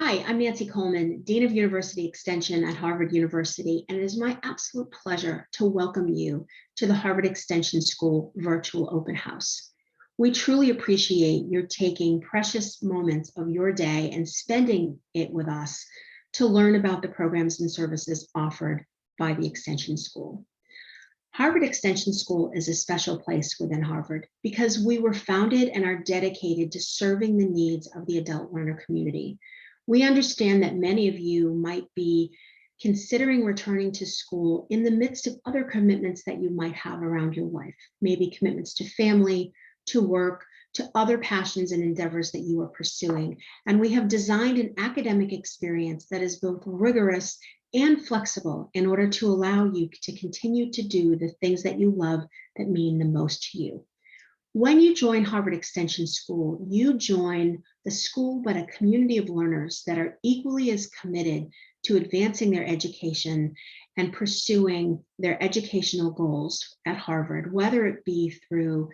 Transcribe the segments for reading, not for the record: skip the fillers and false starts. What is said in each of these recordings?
Hi, I'm Nancy Coleman, Dean of University Extension at Harvard University, and it is my absolute pleasure to welcome you to the Harvard Extension School Virtual Open House. We truly appreciate your taking precious moments of your day and spending it with us to learn about the programs and services offered by the Extension School. Harvard Extension School is a special place within Harvard because we were founded and are dedicated to serving the needs of the adult learner community. We understand that many of you might be considering returning to school in the midst of other commitments that you might have around your life, maybe commitments to family, to work, to other passions and endeavors that you are pursuing. And we have designed an academic experience that is both rigorous and flexible in order to allow you to continue to do the things that you love that mean the most to you. When you join Harvard Extension School, you join the school, but a community of learners that are equally as committed to advancing their education and pursuing their educational goals at Harvard, whether it be through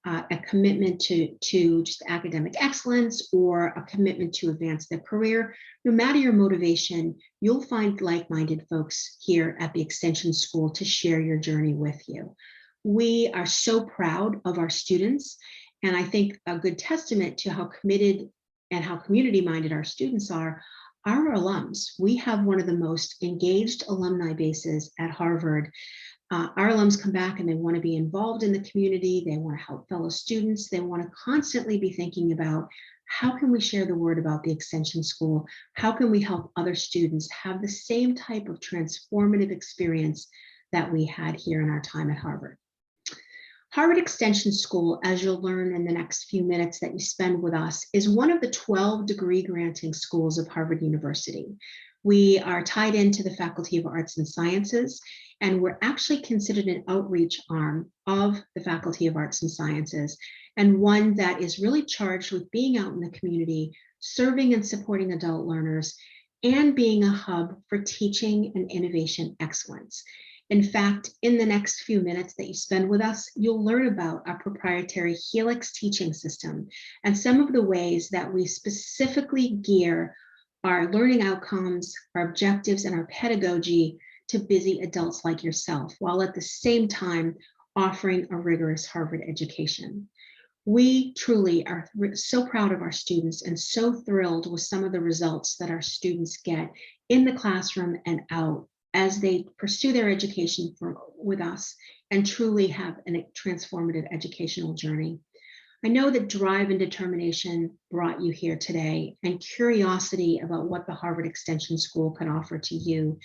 a commitment to just academic excellence or a commitment to advance their career. No matter your motivation, you'll find like-minded folks here at the Extension School to share your journey with you. We are so proud of our students, and I think a good testament to how committed and how community-minded our students are our alums. We have one of the most engaged alumni bases at Harvard. Our alums come back and they want to be involved in the community. They want to help fellow students. They want to constantly be thinking about how can we share the word about the Extension School? How can we help other students have the same type of transformative experience that we had here in our time at Harvard? Harvard Extension School, as you'll learn in the next few minutes that you spend with us, is one of the 12 degree granting schools of Harvard University. We are tied into the Faculty of Arts and Sciences, and we're actually considered an outreach arm of the Faculty of Arts and Sciences, and one that is really charged with being out in the community, serving and supporting adult learners, and being a hub for teaching and innovation excellence. In fact, in the next few minutes that you spend with us, you'll learn about our proprietary Helix teaching system and some of the ways that we specifically gear our learning outcomes, our objectives, and our pedagogy to busy adults like yourself, while at the same time offering a rigorous Harvard education. We truly are so proud of our students and so thrilled with some of the results that our students get in the classroom and out as they pursue their education with us and truly have a transformative educational journey. I know that drive and determination brought you here today, and curiosity about what the Harvard Extension School can offer to you.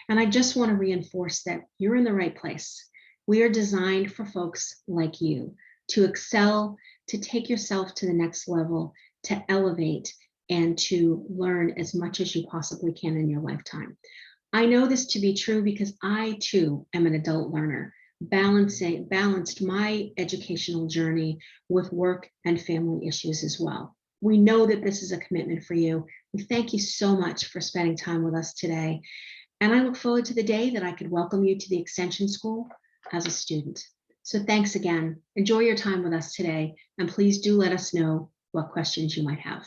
And I just want to reinforce that you're in the right place. We are designed for folks like you to excel, to take yourself to the next level, to elevate, and to learn as much as you possibly can in your lifetime. I know this to be true because I too am an adult learner, balanced my educational journey with work and family issues as well. We know that this is a commitment for you. We thank you so much for spending time with us today. And I look forward to the day that I could welcome you to the Extension School as a student. So thanks again. Enjoy your time with us today. And please do let us know what questions you might have.